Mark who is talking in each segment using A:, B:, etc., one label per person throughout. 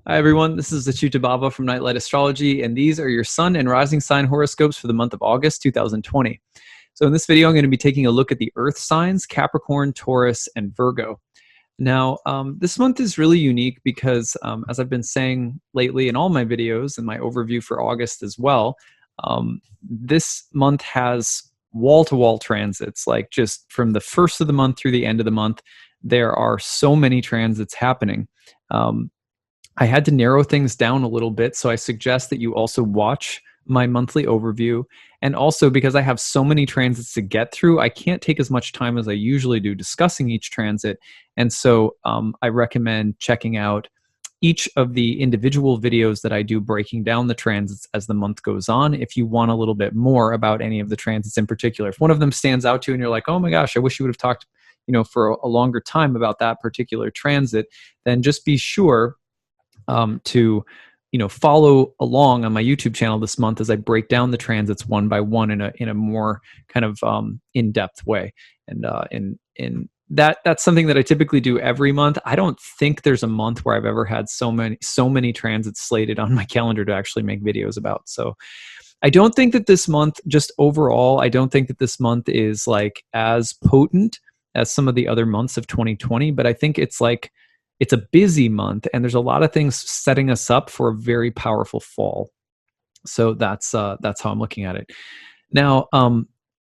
A: Hi everyone, this is acyuta-bhava from Nightlight Astrology, and these are your sun and rising sign horoscopes for the month of August 2020. So in this video, I'm going to be taking a look at the earth signs, Capricorn, Taurus, and Virgo. Now, this month is really unique because, as I've been saying lately in all my videos and my overview for August as well, this month has wall-to-wall transits, like just from the first of the month through the end of the month, there are so many transits happening. I had to narrow things down a little bit, so I suggest that you also watch my monthly overview. And also, because I have so many transits to get through, I can't take as much time as I usually do discussing each transit. And so I recommend checking out each of the individual videos that I do breaking down the transits as the month goes on if you want a little bit more about any of the transits in particular. If one of them stands out to you and you're like, oh my gosh, I wish you would have talked for a longer time about that particular transit, then just be sure to follow along on my YouTube channel this month as I break down the transits one by one in a more kind of in-depth way. And that's something that I typically do every month. I don't think there's a month where I've ever had so many transits slated on my calendar to actually make videos about. So I don't think that this month, just overall, I don't think that this month is like as potent as some of the other months of 2020, but I think it's a busy month, and there's a lot of things setting us up for a very powerful fall. So that's how I'm looking at it. Now,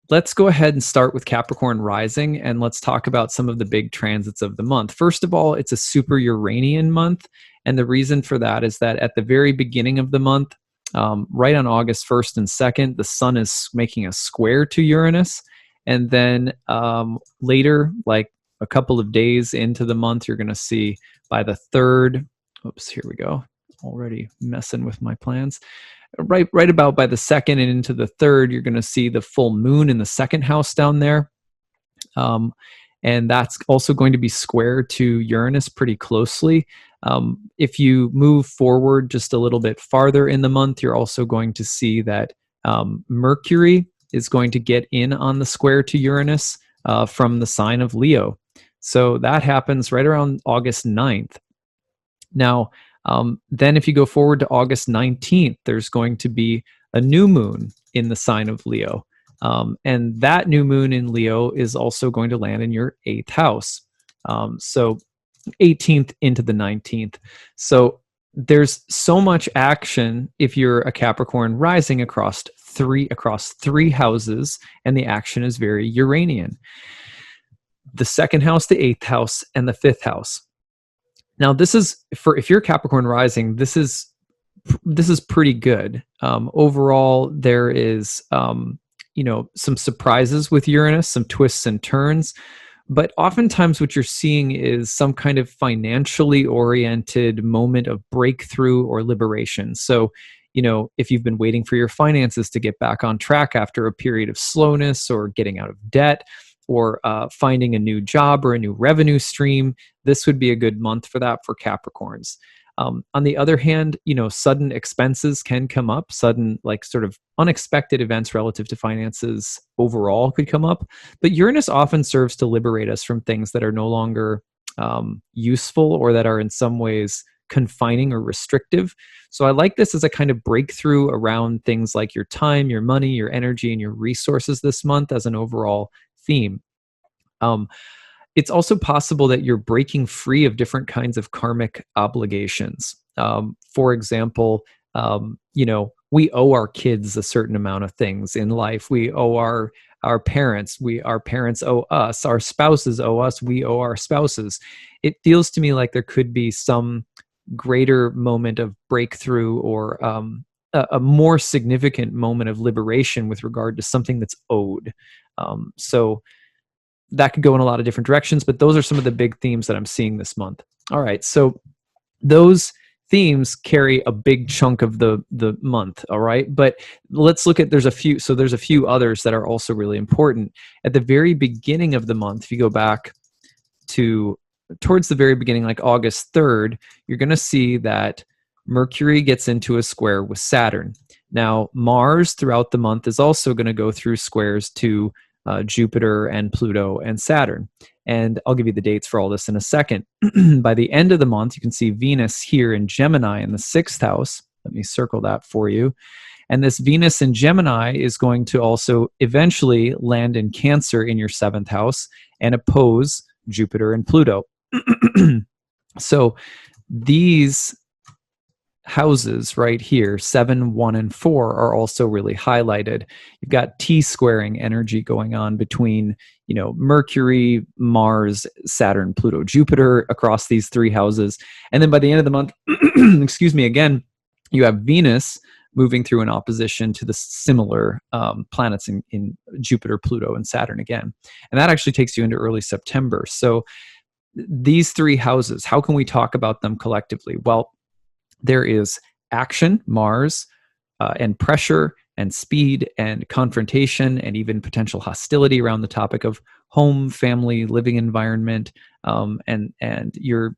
A: let's go ahead and start with Capricorn rising, and let's talk about some of the big transits of the month. First of all, it's a super Uranian month, and the reason for that is that at the very beginning of the month, right on August 1st and 2nd, the sun is making a square to Uranus, and then later, like a couple of days into the month, you're going to see by the 3rd, oops, here we go, already messing with my plans. Right about by the 2nd and into the 3rd, you're going to see the full moon in the 2nd house down there. And that's also going to be square to Uranus pretty closely. If you move forward just a little bit farther in the month, you're also going to see that Mercury is going to get in on the square to Uranus from the sign of Leo. So that happens right around August 9th. Now, then if you go forward to August 19th, there's going to be a new moon in the sign of Leo. And that new moon in Leo is also going to land in your 8th house. So 18th into the 19th. So there's so much action if you're a Capricorn rising across three houses, and the action is very Uranian. The 2nd house, the 8th house, and the 5th house. Now, this is if you're Capricorn rising, this is pretty good. Overall, there is some surprises with Uranus, some twists and turns, but oftentimes what you're seeing is some kind of financially oriented moment of breakthrough or liberation. So, if you've been waiting for your finances to get back on track after a period of slowness or getting out of debt, or finding a new job or a new revenue stream, this would be a good month for that for Capricorns. On the other hand, sudden expenses can come up, sudden sort of unexpected events relative to finances overall could come up, but Uranus often serves to liberate us from things that are no longer useful or that are in some ways confining or restrictive. So I like this as a kind of breakthrough around things like your time, your money, your energy, and your resources this month as an overall theme. It's also possible that you're breaking free of different kinds of karmic obligations. For example, we owe our kids a certain amount of things in life. We owe our parents. Our parents owe us. Our spouses owe us. We owe our spouses. It feels to me like there could be some greater moment of breakthrough or a more significant moment of liberation with regard to something that's owed. So that could go in a lot of different directions, but those are some of the big themes that I'm seeing this month. All right, so those themes carry a big chunk of the month, all right? But let's look at, there's a few others that are also really important. At the very beginning of the month, if you go back to towards the very beginning, like August 3rd, you're going to see that Mercury gets into a square with Saturn. Now, Mars throughout the month is also going to go through squares to Jupiter and Pluto and Saturn. And I'll give you the dates for all this in a second. By the end of the month, you can see Venus here in Gemini in the 6th house. Let me circle that for you. And this Venus in Gemini is going to also eventually land in Cancer in your 7th house and oppose Jupiter and Pluto. So these houses right here, 7, 1, and 4, are also really highlighted. You've got T-squaring energy going on between, Mercury, Mars, Saturn, Pluto, Jupiter across these 3 houses. And then by the end of the month, excuse me, again, you have Venus moving through an opposition to the similar planets in Jupiter, Pluto, and Saturn again. And that actually takes you into early September. So these 3 houses, how can we talk about them collectively? Well, there is action, Mars, and pressure and speed and confrontation and even potential hostility around the topic of home, family, living environment, and your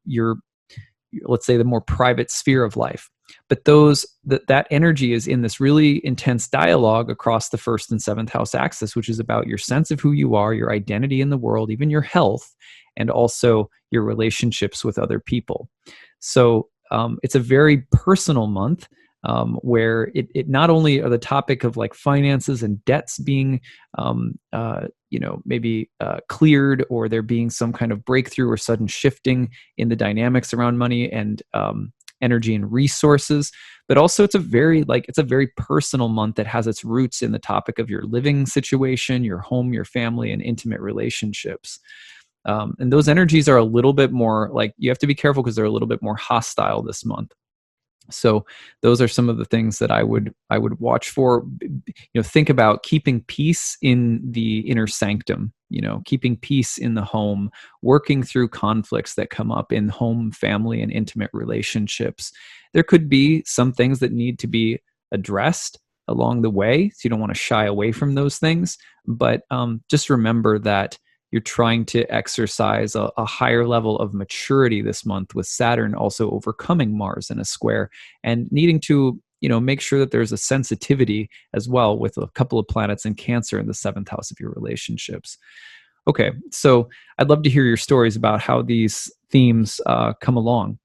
A: let's say the more private sphere of life. But that energy is in this really intense dialogue across the 1st and 7th house axis, which is about your sense of who you are, your identity in the world, even your health, and also your relationships with other people. So it's a very personal month where it not only are the topic of like finances and debts being maybe cleared, or there being some kind of breakthrough or sudden shifting in the dynamics around money and energy and resources, but also it's a very personal month that has its roots in the topic of your living situation, your home, your family, and intimate relationships. And those energies are a little bit more you have to be careful because they're a little bit more hostile this month. So those are some of the things that I would watch for. Think about keeping peace in the inner sanctum, keeping peace in the home, working through conflicts that come up in home, family, and intimate relationships. There could be some things that need to be addressed along the way, so you don't want to shy away from those things. But just remember that you're trying to exercise a higher level of maturity this month, with Saturn also overcoming Mars in a square and needing to, make sure that there's a sensitivity as well with a couple of planets in Cancer in the 7th house of your relationships. Okay, so I'd love to hear your stories about how these themes come along.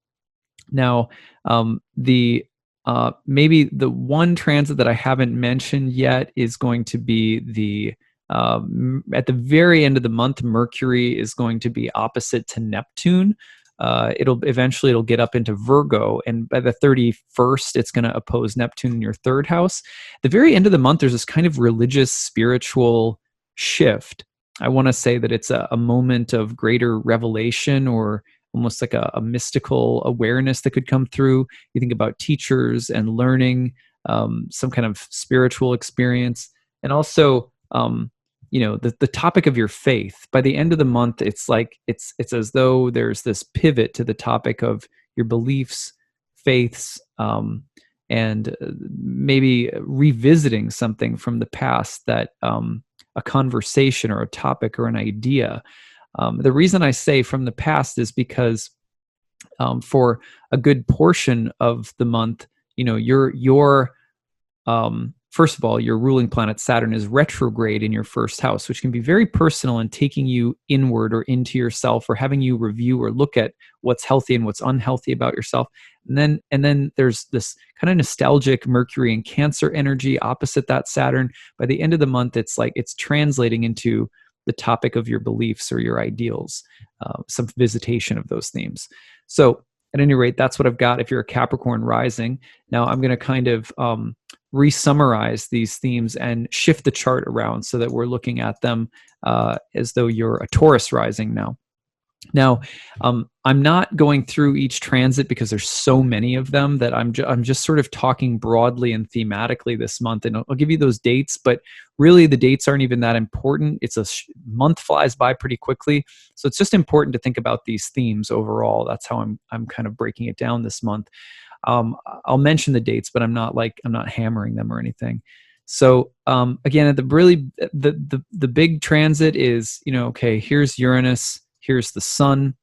A: Now, maybe the one transit that I haven't mentioned yet is going to be at the very end of the month, Mercury is going to be opposite to Neptune. It'll get up into Virgo, and by the 31st, it's going to oppose Neptune in your 3rd house. At the very end of the month, there's this kind of religious, spiritual shift. I want to say that it's a moment of greater revelation, or almost like a mystical awareness that could come through. You think about teachers and learning, some kind of spiritual experience, and also the topic of your faith. By the end of the month, it's as though there's this pivot to the topic of your beliefs, faiths, and maybe revisiting something from the past, that a conversation or a topic or an idea. The reason I say from the past is because for a good portion of the month, first of all, your ruling planet Saturn is retrograde in your 1st house, which can be very personal and taking you inward or into yourself, or having you review or look at what's healthy and what's unhealthy about yourself. And then there's this kind of nostalgic Mercury and Cancer energy opposite that Saturn. By the end of the month, it's translating into the topic of your beliefs or your ideals, some visitation of those themes. So at any rate, that's what I've got if you're a Capricorn rising. Now I'm going to kind of re-summarize these themes and shift the chart around so that we're looking at them as though you're a Taurus rising now. Now, I'm not going through each transit because there's so many of them that I'm just sort of talking broadly and thematically this month, and I'll give you those dates, but really the dates aren't even that important. It's month flies by pretty quickly, so it's just important to think about these themes overall. That's how I'm kind of breaking it down this month. I'll mention the dates, but I'm not hammering them or anything. So again, at the big transit is, okay, here's Uranus. Here's the sun.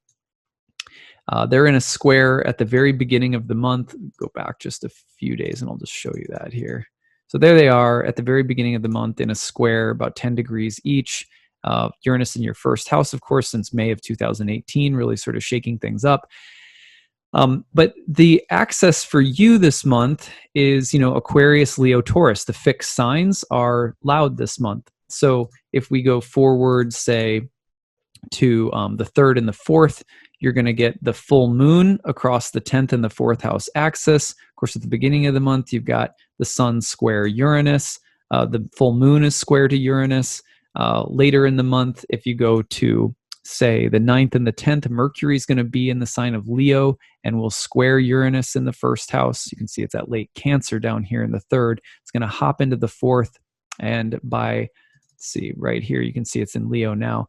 A: They're in a square at the very beginning of the month. Go back just a few days and I'll just show you that here. So there they are at the very beginning of the month in a square, about 10 degrees each. Uranus in your first house, of course, since May of 2018, really sort of shaking things up. But the axis for you this month is, Aquarius, Leo, Taurus. The fixed signs are loud this month. So if we go forward, say, to the 3rd and the 4th, you're going to get the full moon across the 10th and the 4th house axis. Of course, at the beginning of the month, you've got the sun square Uranus. The full moon is square to Uranus. Later in the month, if you go to, say, the 9th and the 10th, Mercury is going to be in the sign of Leo and will square Uranus in the first house. You can see it's at late Cancer down here in the 3rd. It's going to hop into the 4th. And by, let's see, right here, you can see it's in Leo now.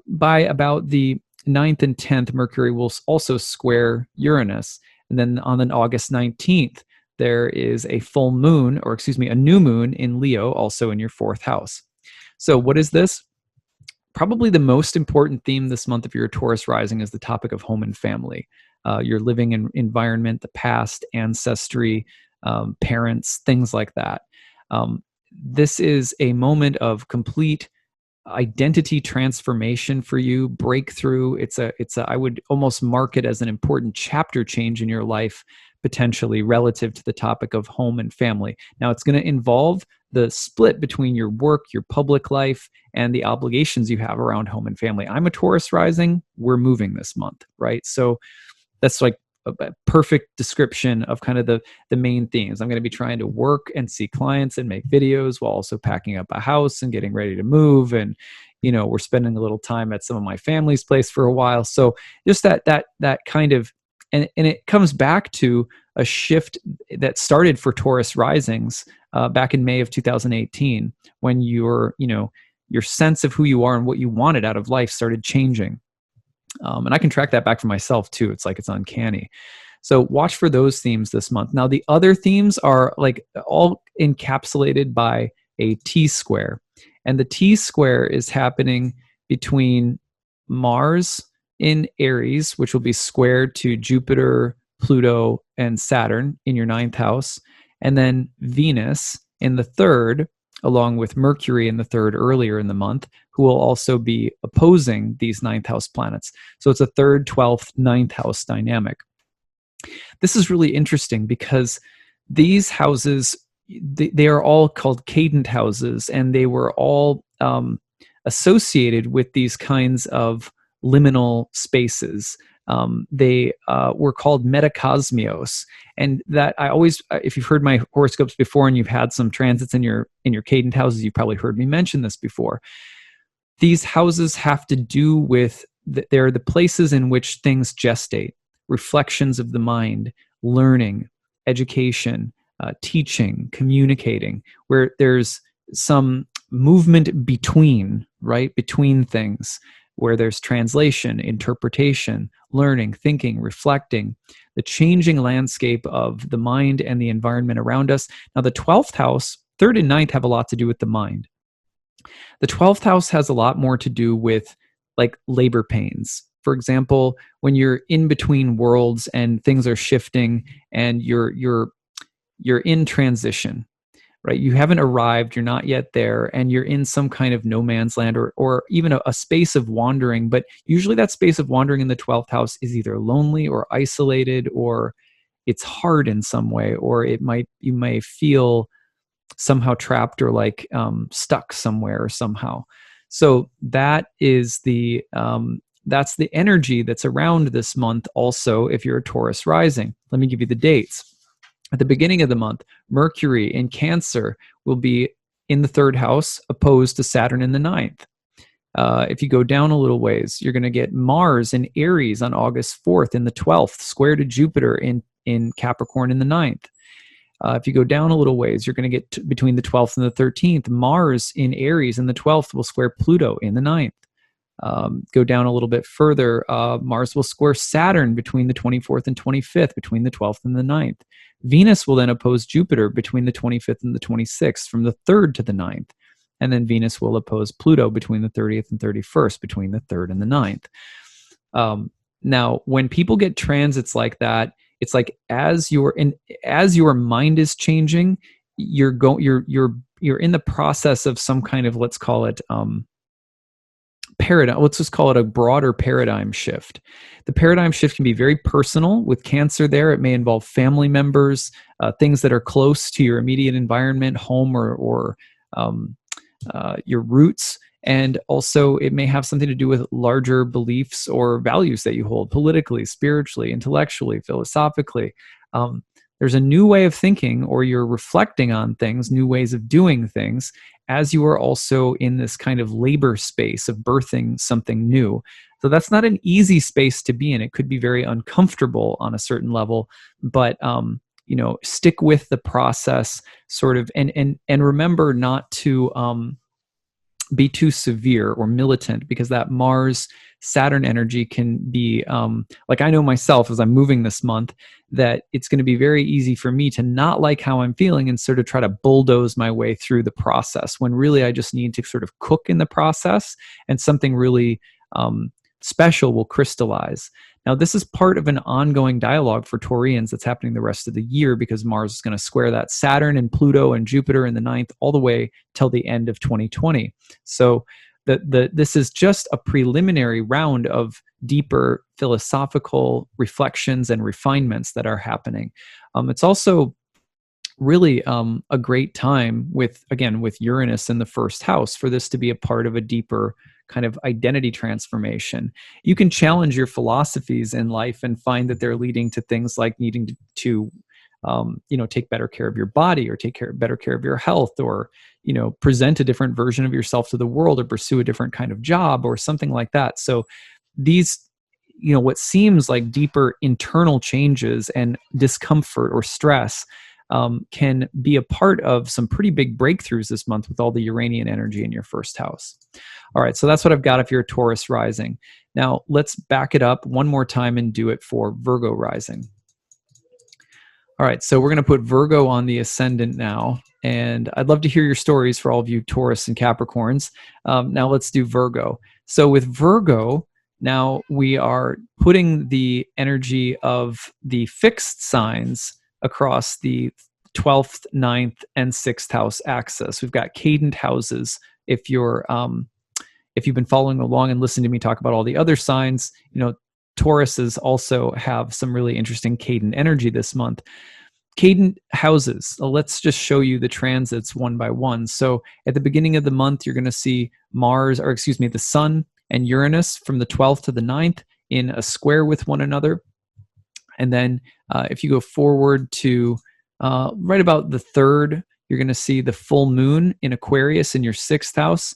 A: By about the 9th and 10th, Mercury will also square Uranus. And then on August 19th, there is a full moon, or excuse me, a new moon in Leo, also in your 4th house. So what is this? Probably the most important theme this month if you're a Taurus rising is the topic of home and family. Your living environment, the past, ancestry, parents, things like that. This is a moment of complete identity transformation for you, breakthrough. I would almost mark it as an important chapter change in your life, potentially relative to the topic of home and family. Now, it's going to involve the split between your work, your public life, and the obligations you have around home and family. I'm a Taurus rising. We're moving this month, right? So that's like a perfect description of kind of the main themes. I'm going to be trying to work and see clients and make videos while also packing up a house and getting ready to move. And, we're spending a little time at some of my family's place for a while. So just that kind of, and it comes back to a shift that started for Taurus risings back in May of 2018, when your sense of who you are and what you wanted out of life started changing. And I can track that back for myself too. It's uncanny. So watch for those themes this month. Now, the other themes are like all encapsulated by a T-square. And the T-square is happening between Mars in Aries, which will be squared to Jupiter, Pluto, and Saturn in your 9th house. And then Venus in the 3rd, along with Mercury in the 3rd earlier in the month, who will also be opposing these 9th house planets. So it's a 3rd, 12th, 9th house dynamic. This is really interesting because these houses, they are all called cadent houses, and they were all associated with these kinds of liminal spaces. They were called metacosmios, and that I always, if you've heard my horoscopes before and you've had some transits in your cadent houses, you've probably heard me mention this before. These houses have to do with they're the places in which things gestate, reflections of the mind, learning, education, teaching, communicating, where there's some movement between things, where there's translation, interpretation, learning, thinking, reflecting, the changing landscape of the mind and the environment around us. Now, the 12th house, 3rd and 9th have a lot to do with the mind. The 12th house has a lot more to do with like labor pains. For example, when you're in between worlds and things are shifting and you're in transition, right? You haven't arrived, you're not yet there, and you're in some kind of no man's land or even a space of wandering. But usually that space of wandering in the 12th house is either lonely or isolated, or it's hard in some way, or you may feel somehow trapped or like stuck somewhere or somehow. So that is that's the energy that's around this month also if you're a Taurus rising. Let me give you the dates. At the beginning of the month, Mercury in Cancer will be in the 3rd house, opposed to Saturn in the 9th. If you go down a little ways, you're going to get Mars in Aries on August 4th in the 12th, square to Jupiter in Capricorn in the 9th. If you go down a little ways, you're going to get between the 12th and the 13th. Mars in Aries in the 12th will square Pluto in the 9th. Go down a little bit further, Mars will square Saturn between the 24th and 25th, between the 12th and the 9th. Venus will then oppose Jupiter between the 25th and the 26th, from the 3rd to the 9th. And then Venus will oppose Pluto between the 30th and 31st, between the 3rd and the 9th. Now, when people get transits like that, it's like as your mind is changing, you're in the process of some kind of, let's call it, paradigm. Let's just call it a broader paradigm shift. The paradigm shift can be very personal. With Cancer there, it may involve family members, things that are close to your immediate environment, home, or your roots. And also it may have something to do with larger beliefs or values that you hold politically, spiritually, intellectually, philosophically. There's a new way of thinking, or you're reflecting on things, new ways of doing things, as you are also in this kind of labor space of birthing something new. So that's not an easy space to be in. It could be very uncomfortable on a certain level, but stick with the process, sort of, and remember not to be too severe or militant, because that Mars Saturn energy can be like, I know myself as I'm moving this month that it's going to be very easy for me to not like how I'm feeling and sort of try to bulldoze my way through the process, when really I just need to sort of cook in the process, and something really special will crystallize. Now, this is part of an ongoing dialogue for Taurians that's happening the rest of the year, because Mars is going to square that Saturn and Pluto and Jupiter in the ninth all the way till the end of 2020. So this is just a preliminary round of deeper philosophical reflections and refinements that are happening. It's also really a great time with Uranus in the first house for this to be a part of a deeper kind of identity transformation. You can challenge your philosophies in life and find that they're leading to things like needing to take better care of your body, or better care of your health, or present a different version of yourself to the world, or pursue a different kind of job, or something like that. So these, what seems like deeper internal changes and discomfort or stress can be a part of some pretty big breakthroughs this month with all the Uranian energy in your first house. All right, so that's what I've got if you're a Taurus rising. Now, let's back it up one more time and do it for Virgo rising. All right, so we're going to put Virgo on the ascendant now, and I'd love to hear your stories for all of you Taurus and Capricorns. Now let's do Virgo. So with Virgo, now we are putting the energy of the fixed signs across the 12th, 9th, and 6th house axis. We've got cadent houses. If you've been following along and listening to me talk about all the other signs, Tauruses also have some really interesting cadent energy this month. Cadent houses. Let's just show you the transits one by one. So at the beginning of the month, you're going to see the Sun and Uranus from the 12th to the 9th in a square with one another. And then if you go forward to right about the 3rd, you're going to see the full moon in Aquarius in your 6th house,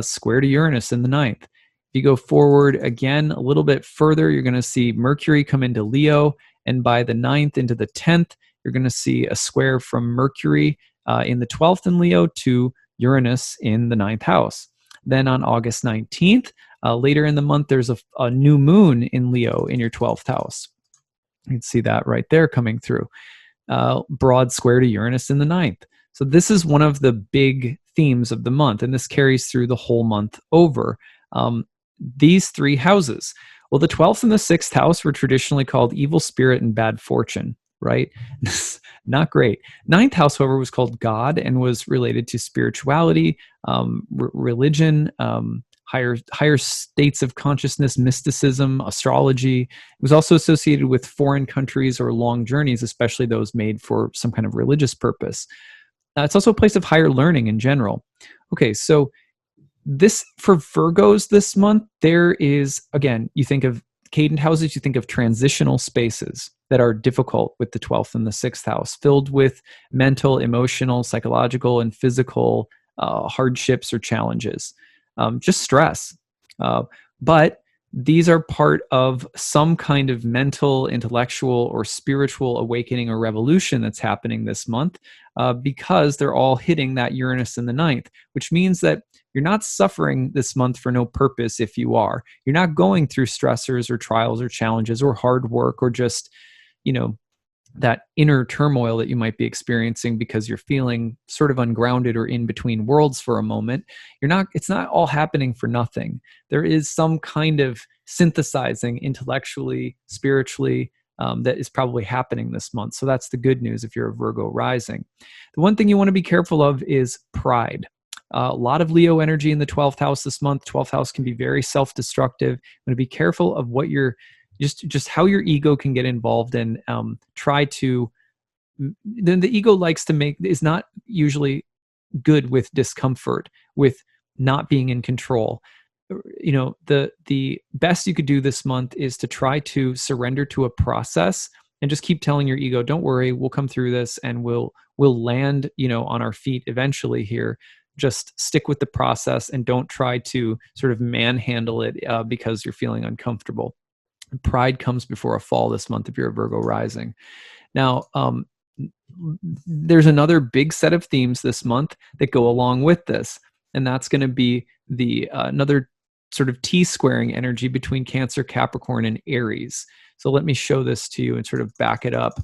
A: square to Uranus in the 9th. If you go forward again a little bit further, you're going to see Mercury come into Leo, and by the 9th into the 10th, you're going to see a square from Mercury in the 12th in Leo to Uranus in the 9th house. Then on August 19th, later in the month, there's a new moon in Leo in your 12th house. You can see that right there coming through. Broad square to Uranus in the 9th. So this is one of the big themes of the month, and this carries through the whole month over. These three houses. Well, the 12th and the 6th house were traditionally called evil spirit and bad fortune, right? Not great. 9th house, however, was called God and was related to spirituality, religion, higher states of consciousness, mysticism, astrology. It was also associated with foreign countries or long journeys, especially those made for some kind of religious purpose. It's also a place of higher learning in general. Okay, so this for Virgos this month, there is, again, you think of cadent houses, you think of transitional spaces that are difficult with the 12th and the 6th house, filled with mental, emotional, psychological, and physical hardships or challenges, just stress. But these are part of some kind of mental, intellectual, or spiritual awakening or revolution that's happening this month because they're all hitting that Uranus in the 9th, which means that you're not suffering this month for no purpose if you are. You're not going through stressors or trials or challenges or hard work or just, that inner turmoil that you might be experiencing because you're feeling sort of ungrounded or in between worlds for a moment. It's not all happening for nothing. There is some kind of synthesizing intellectually, spiritually, that is probably happening this month. So that's the good news if you're a Virgo rising. The one thing you want to be careful of is pride. A lot of Leo energy in the 12th house this month. 12th house can be very self-destructive. I'm going to be careful of what you're just how your ego can get involved and try to. Then the ego is not usually good with discomfort, with not being in control. The best you could do this month is to try to surrender to a process and just keep telling your ego, don't worry, we'll come through this and we'll land, on our feet eventually here. Just stick with the process and don't try to sort of manhandle it because you're feeling uncomfortable. Pride comes before a fall this month if you're a Virgo rising. Now, there's another big set of themes this month that go along with this, and that's going to be the another sort of T-squaring energy between Cancer, Capricorn, and Aries. So let me show this to you and sort of back it up.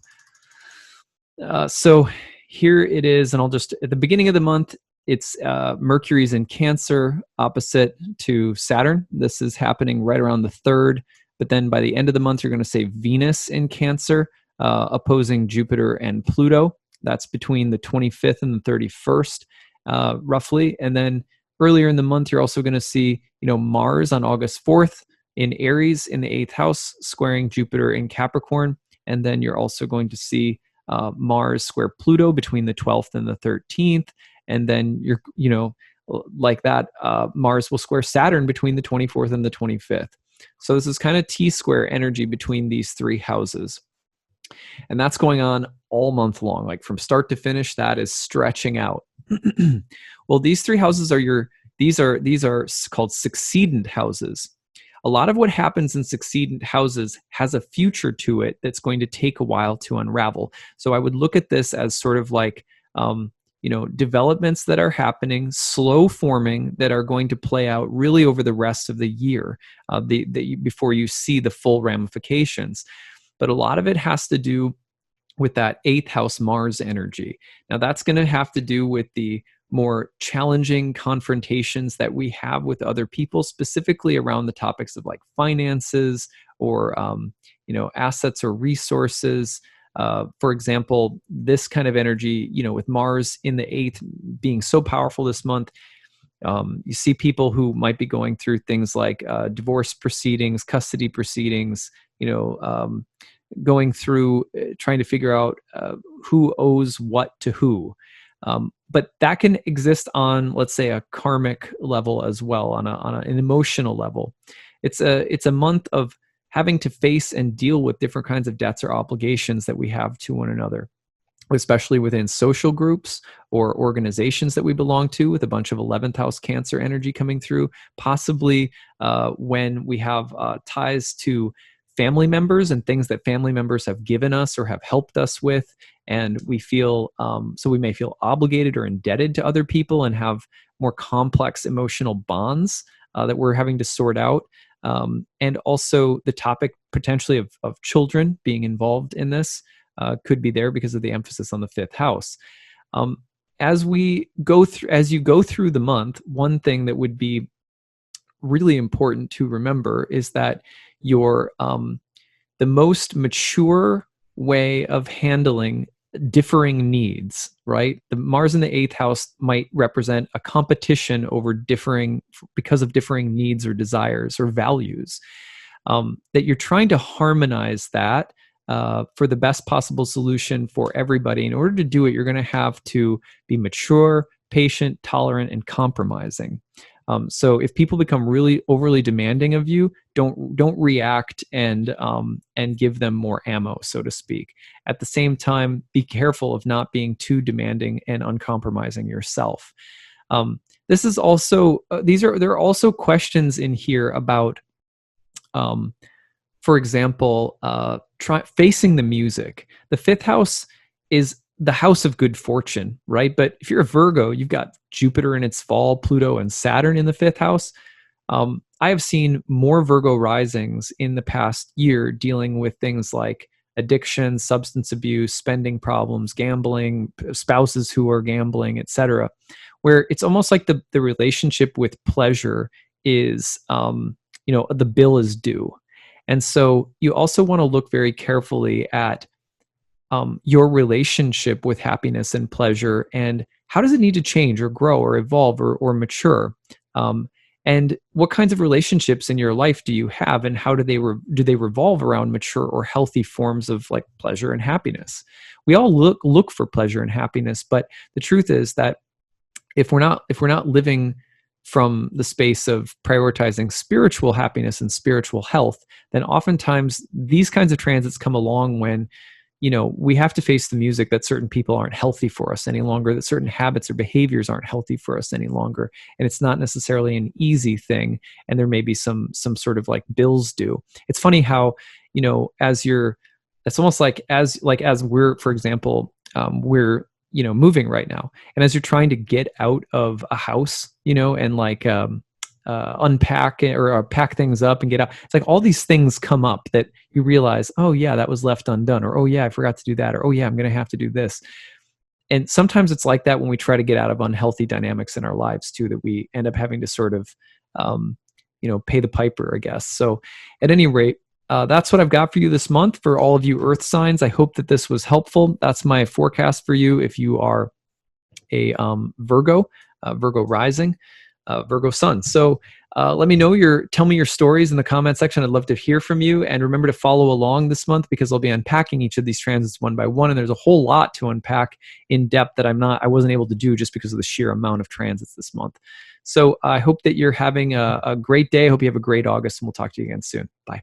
A: So here it is, and I'll just, at the beginning of the month, it's Mercury's in Cancer, opposite to Saturn. This is happening right around the 3rd, but then by the end of the month, you're going to say Venus in Cancer, opposing Jupiter and Pluto. That's between the 25th and the 31st, roughly. And then earlier in the month, you're also going to see, Mars on August 4th in Aries in the 8th house, squaring Jupiter in Capricorn. And then you're also going to see Mars square Pluto between the 12th and the 13th. And then like that, Mars will square Saturn between the 24th and the 25th. So this is kind of T-square energy between these three houses. And that's going on all month long, like from start to finish, that is stretching out. Well, these three houses are these are called succedent houses. A lot of what happens in succedent houses has a future to it that's going to take a while to unravel. So I would look at this as sort of like, developments that are happening, slow forming, that are going to play out really over the rest of the year before you see the full ramifications. But a lot of it has to do with that 8th house Mars energy. Now that's going to have to do with the more challenging confrontations that we have with other people, specifically around the topics of like finances or, assets or resources. For example, this kind of energy, with Mars in the 8th being so powerful this month, you see people who might be going through things like divorce proceedings, custody proceedings, going through trying to figure out who owes what to who. But that can exist on, let's say, a karmic level as well, on an emotional level. It's a month of having to face and deal with different kinds of debts or obligations that we have to one another, especially within social groups or organizations that we belong to, with a bunch of 11th house Cancer energy coming through, possibly when we have ties to family members and things that family members have given us or have helped us with. And we feel, so we may feel obligated or indebted to other people and have more complex emotional bonds that we're having to sort out. And also the topic potentially of children being involved in this could be there because of the emphasis on the 5th house. As you go through the month, one thing that would be really important to remember is that the most mature way of handling differing needs, right? The Mars in the 8th house might represent a competition over because of differing needs or desires or values, that you're trying to harmonize that for the best possible solution for everybody. In order to do it, you're going to have to be mature, patient, tolerant, and compromising. So if people become really overly demanding of you, don't react and give them more ammo, so to speak. At the same time, be careful of not being too demanding and uncompromising yourself. This is also there are also questions in here about, for example, facing the music. The 5th house is the house of good fortune, right? But if you're a Virgo, you've got Jupiter in its fall, Pluto and Saturn in the 5th house. I have seen more Virgo risings in the past year dealing with things like addiction, substance abuse, spending problems, gambling, spouses who are gambling, etc., where it's almost like the relationship with pleasure is, the bill is due. And so you also want to look very carefully at your relationship with happiness and pleasure, and how does it need to change or grow or evolve or mature, um, and what kinds of relationships in your life do you have, and how do they revolve around mature or healthy forms of like pleasure and happiness. We all look for pleasure and happiness, but the truth is that if we're not living from the space of prioritizing spiritual happiness and spiritual health, then oftentimes these kinds of transits come along when, we have to face the music that certain people aren't healthy for us any longer, that certain habits or behaviors aren't healthy for us any longer. And it's not necessarily an easy thing. And there may be some sort of like bills due. It's funny how, it's almost like as we're, for example, we're, moving right now. And as you're trying to get out of a house, and like, unpack or pack things up and get out. It's like all these things come up that you realize, oh yeah, that was left undone, or oh yeah, I forgot to do that, or oh yeah, I'm going to have to do this. And sometimes it's like that when we try to get out of unhealthy dynamics in our lives too, that we end up having to sort of, pay the piper, I guess. So at any rate, that's what I've got for you this month for all of you Earth signs. I hope that this was helpful. That's my forecast for you if you are a Virgo rising, Virgo sun. So let me know tell me your stories in the comment section. I'd love to hear from you. And remember to follow along this month because I'll be unpacking each of these transits one by one. And there's a whole lot to unpack in depth that I wasn't able to do just because of the sheer amount of transits this month. So I hope that you're having a great day. I hope you have a great August, and we'll talk to you again soon. Bye.